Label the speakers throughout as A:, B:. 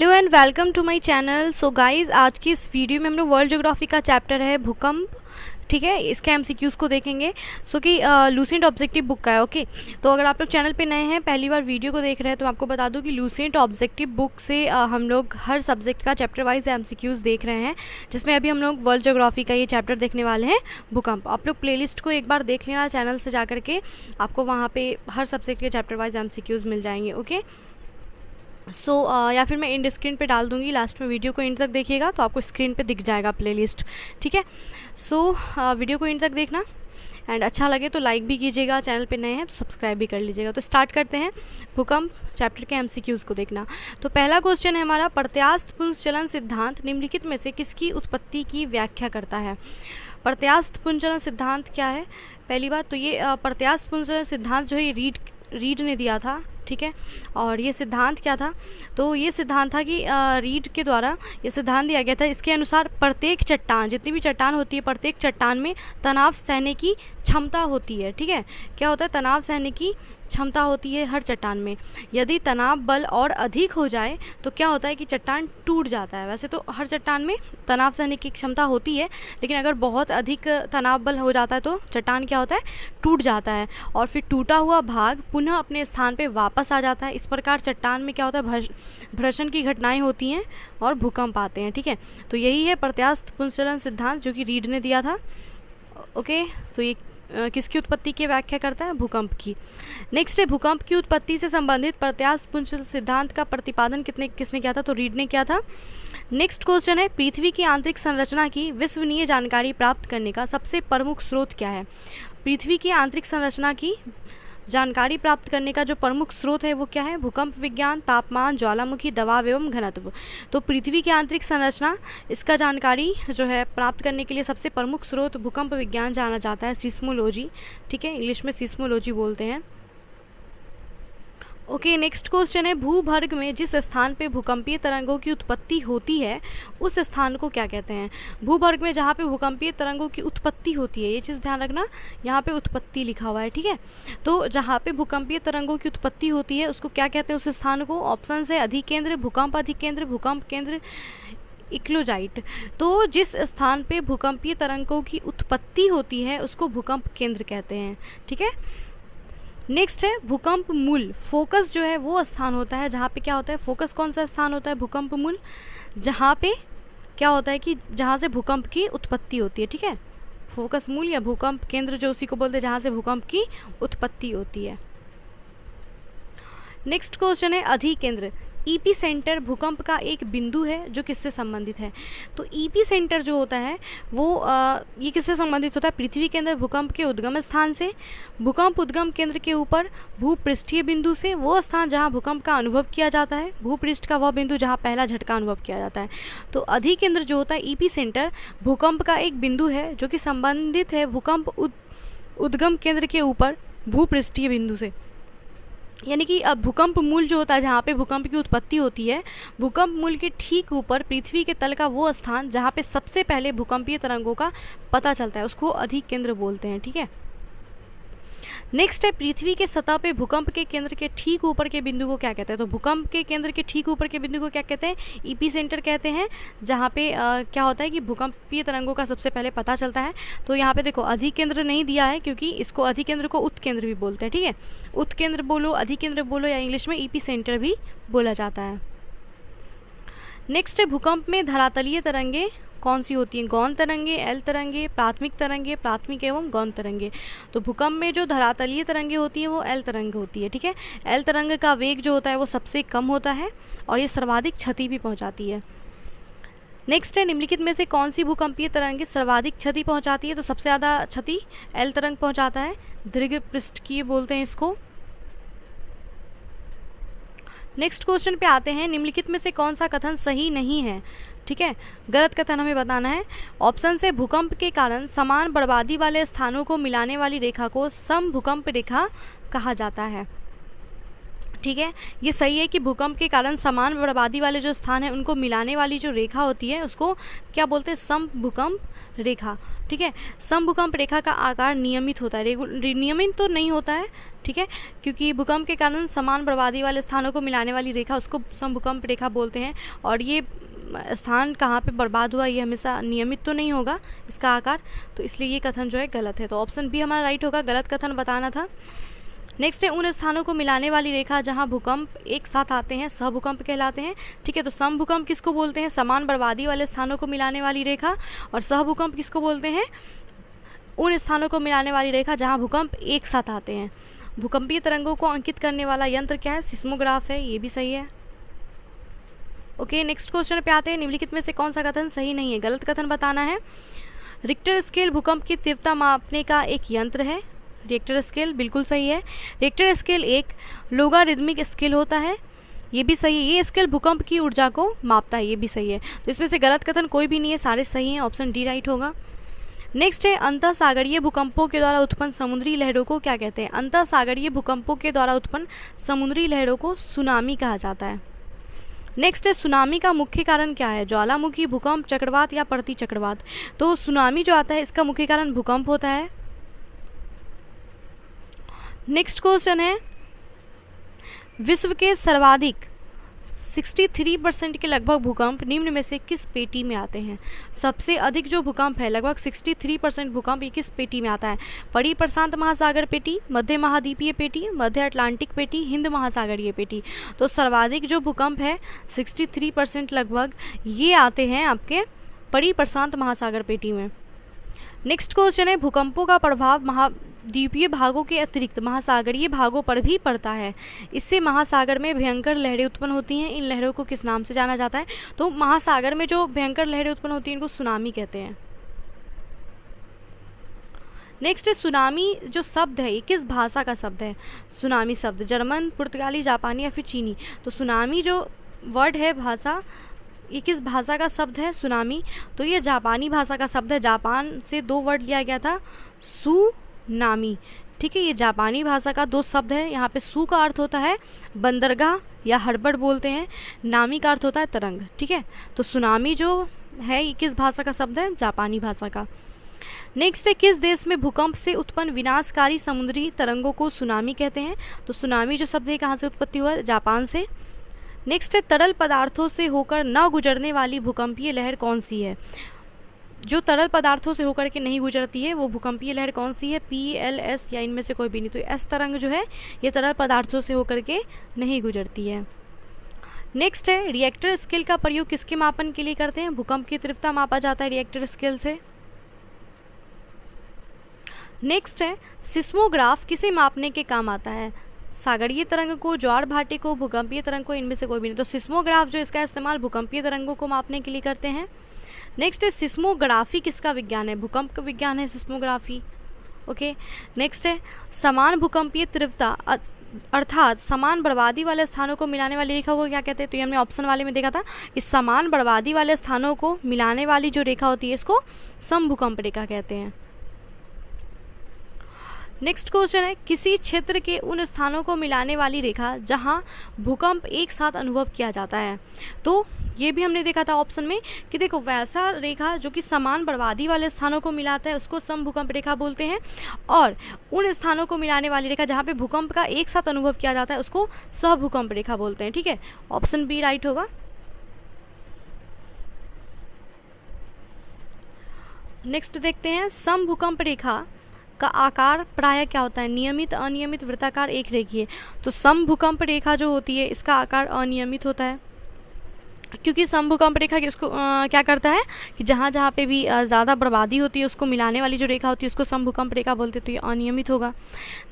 A: Hello and welcome to my channel. So guys, आज की इस वीडियो में हम लोग वर्ल्ड ज्योग्राफी का चैप्टर है भूकंप, ठीक है, इसके एमसीक्यूज़ को देखेंगे। सो कि लूसेंट ऑब्जेक्टिव बुक का है। ओके, तो अगर आप लोग चैनल पे नए हैं, पहली बार वीडियो को देख रहे हैं, तो आपको बता दूं कि लूसेंट ऑब्जेक्टिव बुक से हम लोग हर सब्जेक्ट का चैप्टर वाइज एमसीक्यूज़ देख रहे हैं, जिसमें अभी हम लोग वर्ल्ड ज्योग्राफी का ये चैप्टर देखने वाले हैं भूकंप। आप लोग प्लेलिस्ट को एक बार देख लेना चैनल से जा करके, आपको वहाँ पर हर सब्जेक्ट के चैप्टर वाइज एमसीक्यूज़ मिल जाएंगे। ओके, या फिर मैं एंड स्क्रीन पे डाल दूंगी, लास्ट में वीडियो को एंड तक देखिएगा तो आपको स्क्रीन पे दिख जाएगा प्लेलिस्ट, ठीक है। वीडियो को एंड तक देखना एंड अच्छा लगे तो लाइक भी कीजिएगा, चैनल पे नए हैं तो सब्सक्राइब भी कर लीजिएगा। तो स्टार्ट करते हैं भूकंप चैप्टर के एमसीक्यूज़ को देखना। तो पहला क्वेश्चन है हमारा, प्रत्यास्थ पुंजचलन सिद्धांत निम्नलिखित में से किसकी उत्पत्ति की व्याख्या करता है। प्रत्यास्थ पुंजचलन सिद्धांत क्या है? पहली बात तो ये प्रत्यास्थ पुंजचलन सिद्धांत जो है ये रीड ने दिया था, ठीक है। और ये सिद्धांत क्या था? तो ये सिद्धांत था कि रीड के द्वारा ये सिद्धांत दिया गया था। इसके अनुसार प्रत्येक चट्टान, जितनी भी चट्टान होती है, प्रत्येक चट्टान में तनाव सहने की क्षमता होती है, ठीक है। क्या होता है? तनाव सहने की क्षमता होती है हर चट्टान में। यदि तनाव बल और अधिक हो जाए तो क्या होता है कि चट्टान टूट जाता है। वैसे तो हर चट्टान में तनाव सहने की क्षमता होती है, लेकिन अगर बहुत अधिक तनाव बल हो जाता है तो चट्टान क्या होता है? टूट जाता है और फिर टूटा हुआ भाग पुनः अपने स्थान पे वापस आ जाता है। इस प्रकार चट्टान में क्या होता है? भ्रषण की घटनाएं होती हैं और भूकंप आते हैं, ठीक है। तो यही है प्रत्यास्थ पुंजचलन सिद्धांत, जो कि रीड ने दिया था। ओके, तो ये किसकी उत्पत्ति की व्याख्या करता है? भूकंप की। नेक्स्ट है, भूकंप की उत्पत्ति से संबंधित प्रत्यास्थ पुंजचलन सिद्धांत का प्रतिपादन किसने किया था? तो रीड ने किया था। नेक्स्ट क्वेश्चन है, पृथ्वी की आंतरिक संरचना की विश्वसनीय जानकारी प्राप्त करने का सबसे प्रमुख स्रोत क्या है? पृथ्वी की आंतरिक संरचना की जानकारी प्राप्त करने का जो प्रमुख स्रोत है वो क्या है? भूकंप विज्ञान, तापमान, ज्वालामुखी, दबाव एवं घनत्व। तो पृथ्वी की आंतरिक संरचना, इसका जानकारी जो है प्राप्त करने के लिए सबसे प्रमुख स्रोत भूकंप विज्ञान जाना जाता है, सिस्मोलॉजी, ठीक है, इंग्लिश में सिस्मोलॉजी बोलते हैं। ओके, नेक्स्ट क्वेश्चन है, भूभर्ग में जिस स्थान पे भूकंपीय तरंगों की उत्पत्ति होती है उस स्थान को क्या कहते हैं? भूभर्ग में जहाँ पे भूकंपीय तरंगों की उत्पत्ति होती है, ये चीज़ ध्यान रखना, यहाँ पे उत्पत्ति लिखा हुआ है, ठीक है। तो जहाँ पे भूकंपीय तरंगों की उत्पत्ति होती है उसको क्या कहते हैं? उस स्थान को ऑप्शन है अधिकेंद्र, भूकंप अधिकेंद्र, भूकंप केंद्र, इक्लोजाइट। तो जिस स्थान पे भूकंपीय तरंगों की उत्पत्ति होती है उसको भूकंप केंद्र कहते हैं, ठीक है। नेक्स्ट है, भूकंप मूल, फोकस जो है वो स्थान होता है जहाँ पे क्या होता है? फोकस कौन सा स्थान होता है? भूकंप मूल, जहाँ पे क्या होता है कि जहाँ से भूकंप की उत्पत्ति होती है, ठीक है। फोकस मूल या भूकंप केंद्र जो उसी को बोलते हैं जहाँ से भूकंप की उत्पत्ति होती है। नेक्स्ट क्वेश्चन है, अधिकेंद्र, ईपी सेंटर भूकंप का एक बिंदु है जो किससे संबंधित है? तो ईपी सेंटर जो होता है वो ये किससे संबंधित होता है? पृथ्वी के अंदर भूकंप के उद्गम स्थान से, भूकंप उद्गम केंद्र के ऊपर भूपृष्ठीय बिंदु से, वो स्थान जहां भूकंप का अनुभव किया जाता है, भूपृष्ठ का वह बिंदु जहां पहला झटका अनुभव किया जाता है। तो अधिकेंद्र जो होता है, ईपी सेंटर, भूकंप का एक बिंदु है जो कि संबंधित है भूकंप उद्गम केंद्र के ऊपर भूपृष्ठीय बिंदु से। यानी कि अब भूकंप मूल जो होता है जहाँ पे भूकंप की उत्पत्ति होती है, भूकंप मूल के ठीक ऊपर पृथ्वी के तल का वो स्थान जहाँ पे सबसे पहले भूकंपीय तरंगों का पता चलता है उसको अधिकेंद्र बोलते हैं, ठीक है। नेक्स्ट है, पृथ्वी के सतह पे भूकंप के केंद्र के ठीक ऊपर के बिंदु को क्या कहते हैं? तो भूकंप के केंद्र के ठीक ऊपर के बिंदु को क्या कहते हैं? ईपी सेंटर कहते हैं, जहाँ पे क्या होता है कि भूकंपीय तरंगों का सबसे पहले पता चलता है। तो यहाँ पे देखो अधिकेंद्र नहीं दिया है क्योंकि इसको अधिकेंद्र को उत्केंद्र भी बोलते हैं, ठीक है। उत्केंद्र बोलो, अधिकेंद्र बोलो, या इंग्लिश में ईपी सेंटर भी बोला जाता है। नेक्स्ट है, भूकंप में धरातलीय तरंगे कौन सी होती हैं? गौण तरंगे, एल तरंगे, प्राथमिक एवं गौण तरंगे। तो भूकंप में जो धरातलीय तरंगे होती हैं वो एल तरंग होती है, ठीक है। एल तरंग का वेग जो होता है वो सबसे कम होता है और ये सर्वाधिक क्षति भी पहुंचाती है। नेक्स्ट है, निम्नलिखित में से कौन सी भूकंपीय तरंगे सर्वाधिक क्षति पहुंचाती है? तो सबसे ज़्यादा क्षति एल तरंग पहुंचाता है, दीर्घ पृष्ठीय बोलते हैं इसको। नेक्स्ट क्वेश्चन पे आते हैं, निम्नलिखित में से कौन सा कथन सही नहीं है? ठीक है, गलत कथन हमें बताना है। ऑप्शन से, भूकंप के कारण समान बर्बादी वाले स्थानों को मिलाने वाली रेखा को समभूकंप रेखा कहा जाता है, ठीक है। ये सही है कि भूकंप के कारण समान बर्बादी वाले जो स्थान हैं उनको मिलाने वाली जो रेखा होती है उसको क्या बोलते हैं? समभूकंप रेखा, ठीक है। समभूकंप रेखा का आकार नियमित होता है, नियमित तो नहीं होता है, ठीक है, क्योंकि भूकंप के कारण समान बर्बादी वाले स्थानों को मिलाने वाली रेखा उसको समभूकंप रेखा बोलते हैं। और ये स्थान कहाँ पे बर्बाद हुआ ये हमेशा नियमित तो नहीं होगा इसका आकार, तो इसलिए ये कथन जो है गलत है। तो ऑप्शन बी हमारा राइट होगा, गलत कथन बताना था। नेक्स्ट है उन स्थानों को मिलाने वाली रेखा जहाँ भूकंप एक साथ आते हैं सहभूकंप कहलाते हैं। ठीक है, तो समभूकंप किसको बोलते हैं? समान बर्बादी वाले स्थानों को मिलाने वाली रेखा। और सहभूकंप किसको बोलते हैं? उन स्थानों को मिलाने वाली रेखा जहाँ भूकंप एक साथ आते हैं। भूकंपीय तरंगों को अंकित करने वाला यंत्र क्या है? सिस्मोग्राफ है, ये भी सही है। ओके, नेक्स्ट क्वेश्चन पे आते हैं। निम्नलिखित में से कौन सा कथन सही नहीं है? गलत कथन बताना है। रिक्टर स्केल भूकंप की तीव्रता मापने का एक यंत्र है। रिक्टर स्केल बिल्कुल सही है। रिक्टर स्केल एक लोगारिदमिक स्केल होता है, ये भी सही है। ये स्केल भूकंप की ऊर्जा को मापता है, ये भी सही है। तो इसमें से गलत कथन कोई भी नहीं है, सारे सही हैं। ऑप्शन डी राइट होगा। नेक्स्ट है अंतः सागरीय भूकंपों के द्वारा उत्पन्न समुद्री लहरों को क्या कहते हैं? अंतः सागरीय भूकंपों के द्वारा उत्पन्न समुद्री लहरों को सुनामी कहा जाता है। नेक्स्ट है सुनामी का मुख्य कारण क्या है? ज्वालामुखी, भूकंप, चक्रवात या प्रति चक्रवात? तो सुनामी जो आता है इसका मुख्य कारण भूकंप होता है। नेक्स्ट क्वेश्चन है विश्व के सर्वाधिक 63% के लगभग भूकंप निम्न में से किस पेटी में आते हैं? सबसे अधिक जो भूकंप है लगभग 63% भूकंप ये किस पेटी में आता है? बड़ी प्रशांत महासागर पेटी, मध्य महाद्वीपीय पेटी, मध्य अटलांटिक पेटी, हिंद महासागरीय पेटी? तो सर्वाधिक जो भूकंप है 63% लगभग ये आते हैं आपके बड़ी प्रशांत महासागर पेटी में। नेक्स्ट क्वेश्चन है भूकंपों का प्रभाव महाद्वीपीय भागों के अतिरिक्त महासागरीय भागों पर भी पड़ता है। इससे महासागर में भयंकर लहरें उत्पन्न होती हैं। इन लहरों को किस नाम से जाना जाता है? तो महासागर में जो भयंकर लहरें उत्पन्न होती हैं इनको सुनामी कहते हैं। नेक्स्ट है सुनामी जो शब्द है ये किस भाषा का शब्द है? सुनामी शब्द जर्मन, पुर्तगाली, जापानी या फिर चीनी? तो सुनामी जो वर्ड है भाषा ये किस भाषा का शब्द है? सुनामी। तो ये जापानी भाषा का शब्द है। जापान से दो वर्ड लिया गया था, सुनामी। ठीक है, ये जापानी भाषा का दो शब्द है। यहाँ पे सु का अर्थ होता है बंदरगाह या हड़बड़ बोलते हैं, नामी का अर्थ होता है तरंग। ठीक है, तो सुनामी जो है ये किस भाषा का शब्द है? जापानी भाषा का। नेक्स्ट है किस देश में भूकंप से उत्पन्न विनाशकारी समुद्री तरंगों को सुनामी कहते हैं? तो सुनामी जो शब्द है कहाँ से उत्पत्ति हुआ? जापान से। नेक्स्ट है तरल पदार्थों से होकर न गुजरने वाली भूकंपीय लहर कौन सी है? जो तरल पदार्थों से होकर के नहीं गुजरती है वो भूकंपीय लहर कौन सी है? PLS या इनमें से कोई भी नहीं। तो एस तरंग जो है ये तरल पदार्थों से होकर के नहीं गुजरती है। नेक्स्ट है रिएक्टर स्केल का प्रयोग किसके मापन के लिए करते हैं? भूकंप की तीव्रता मापा जाता है रिएक्टर स्केल से। नेक्स्ट है सिस्मोग्राफ किसे मापने के काम आता है? सागरीय तरंग को, ज्वार भाटे को, भूकंपीय तरंग को, इनमें से कोई भी नहीं। तो सिस्मोग्राफ जो इसका इस्तेमाल भूकंपीय तरंगों को मापने के लिए करते हैं। नेक्स्ट है सिस्मोग्राफी किसका विज्ञान है? भूकंप का विज्ञान है सिस्मोग्राफी। ओके, नेक्स्ट है समान भूकंपीय तीव्रता अर्थात समान बर्बादी वाले स्थानों को मिलाने वाली रेखा को क्या कहते हैं? तो ये हमने ऑप्शन वाले में देखा था। इस समान बर्बादी वाले स्थानों को मिलाने वाली जो रेखा होती है इसको समभूकंप रेखा कहते हैं। नेक्स्ट क्वेश्चन है किसी क्षेत्र के उन स्थानों को मिलाने वाली रेखा जहां भूकंप एक साथ अनुभव किया जाता है। तो ये भी हमने देखा था ऑप्शन में कि देखो वैसा रेखा जो कि समान बर्बादी वाले स्थानों को मिलाता है उसको समभूकंप रेखा बोलते हैं, और उन स्थानों को मिलाने वाली रेखा जहाँ पे भूकंप का एक साथ अनुभव किया जाता है उसको सहभूकंप रेखा बोलते हैं। ठीक है, ऑप्शन बी राइट होगा। नेक्स्ट देखते हैं समभूकंप रेखा का आकार प्रायः क्या होता है? नियमित, अनियमित, वृत्ताकार, एक रेखीय। तो समभूकंप रेखा जो होती है इसका आकार अनियमित होता है, क्योंकि समभूकंप रेखा किसको क्या करता है कि जहाँ जहाँ पे भी ज़्यादा बर्बादी होती है उसको मिलाने वाली जो रेखा होती है उसको समभूकंप रेखा बोलते हैं। तो ये अनियमित होगा।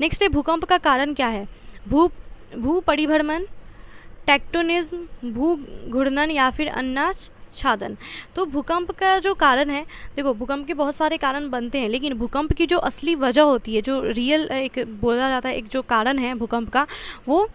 A: नेक्स्ट है भूकंप का कारण क्या है? भू परिभ्रमण, टेक्टोनिज्म, भू घूर्णन या फिर अन्नाच्छादन। तो भूकंप का जो कारण है, देखो भूकंप के बहुत सारे कारण बनते हैं, लेकिन भूकंप की जो असली वजह होती है, जो रियल एक बोला जाता है एक जो कारण है भूकंप का, वो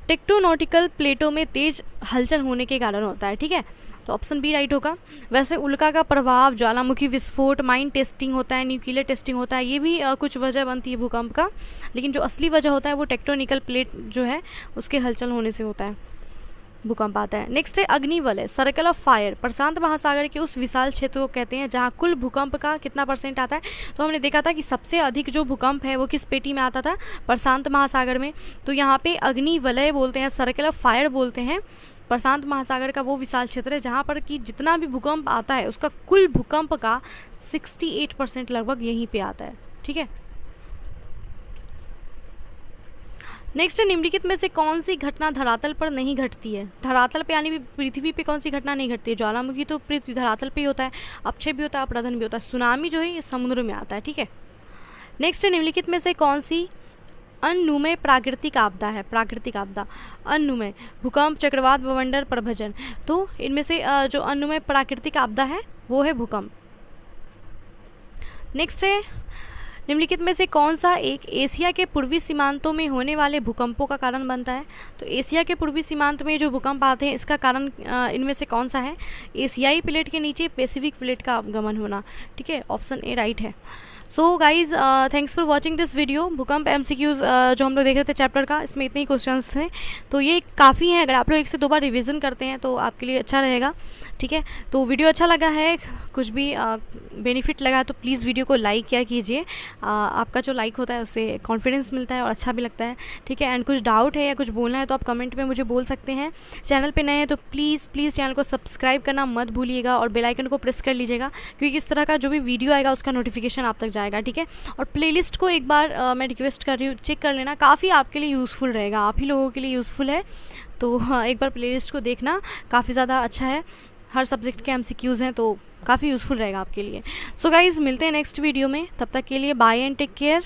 A: टेक्टोनॉटिकल प्लेटों में तेज हलचल होने के कारण होता है। ठीक है, तो ऑप्शन बी राइट होगा। वैसे उल्का का प्रभाव, ज्वालामुखी विस्फोट, माइन टेस्टिंग होता है, न्यूक्लियर टेस्टिंग होता है, ये भी कुछ वजह बनती है भूकंप का, लेकिन जो असली वजह होता है वो टेक्टोनिकल प्लेट जो है उसके हलचल होने से होता है। भूकंप आता है। नेक्स्ट है अग्निवलय, सर्कल ऑफ फायर, प्रशांत महासागर के उस विशाल क्षेत्र को कहते हैं जहाँ कुल भूकंप का कितना % आता है। तो हमने देखा था कि सबसे अधिक जो भूकंप है वो किस पेटी में आता था, प्रशांत महासागर में। तो यहाँ पे अग्निवलय बोलते हैं, सर्कल ऑफ फायर बोलते हैं, प्रशांत महासागर का वो विशाल क्षेत्र है जहाँ पर कि जितना भी भूकंप आता है उसका कुल भूकंप का 68% लगभग यहीं पे आता है। ठीक है। नेक्स्ट, निम्नलिखित में से कौन सी घटना धरातल पर नहीं घटती है। धरातल पे यानी पृथ्वी पे कौन सी घटना नहीं घटती है। ज्वालामुखी तो पृथ्वी धरातल पे ही होता है, अपक्षय भी होता है, अपरदन भी होता है। सुनामी जो है ये समुद्र में आता है। ठीक है। नेक्स्ट, निम्नलिखित में से कौन सी अनुमेय प्राकृतिक आपदा है। प्राकृतिक आपदा, अनुमेय, भूकंप, चक्रवात, बवंडर, प्रभजन। तो इनमें से जो अनुमेय प्राकृतिक आपदा है वो है भूकंप। नेक्स्ट है, निम्नलिखित में से कौन सा एक एशिया के पूर्वी सीमांतों में होने वाले भूकंपों का कारण बनता है। तो एशिया के पूर्वी सीमांत में जो भूकंप आते हैं इसका कारण इनमें से कौन सा है, एशियाई प्लेट के नीचे पैसिफिक प्लेट का अवगमन होना। ठीक है, ऑप्शन ए राइट है। So guys, thanks for watching this video. भूकंप MCQs जो हम लोग देख रहे थे चैप्टर का, इसमें इतने ही क्वेश्चंस थे, तो ये काफ़ी हैं। अगर आप लोग एक से दो बार रिवीजन करते हैं तो आपके लिए अच्छा रहेगा। ठीक है, तो वीडियो अच्छा लगा है, कुछ भी बेनिफिट लगा है तो प्लीज़ वीडियो को लाइक किया कीजिए। आपका जो लाइक होता है उससे कॉन्फिडेंस मिलता है और अच्छा भी लगता है। ठीक है, एंड कुछ डाउट है या कुछ बोलना है तो आप कमेंट में मुझे बोल सकते हैं। चैनल पे नए हैं तो प्लीज़ चैनल को सब्सक्राइब करना मत भूलिएगा और बेल आइकन को प्रेस कर लीजिएगा, क्योंकि इस तरह का जो भी वीडियो आएगा उसका नोटिफिकेशन आप तक जाएगा। ठीक है, और प्लेलिस्ट को एक बार मैं रिक्वेस्ट कर रही हूँ चेक कर लेना, काफ़ी आपके लिए यूज़फुल रहेगा, आप ही लोगों के लिए यूज़फुल है। तो एक बार प्लेलिस्ट को देखना, काफ़ी ज़्यादा अच्छा है, हर सब्जेक्ट के MCQs हैं तो काफ़ी यूज़फुल रहेगा आपके लिए। सो गाइज़, मिलते हैं नेक्स्ट वीडियो में, तब तक के लिए बाय एंड टेक केयर।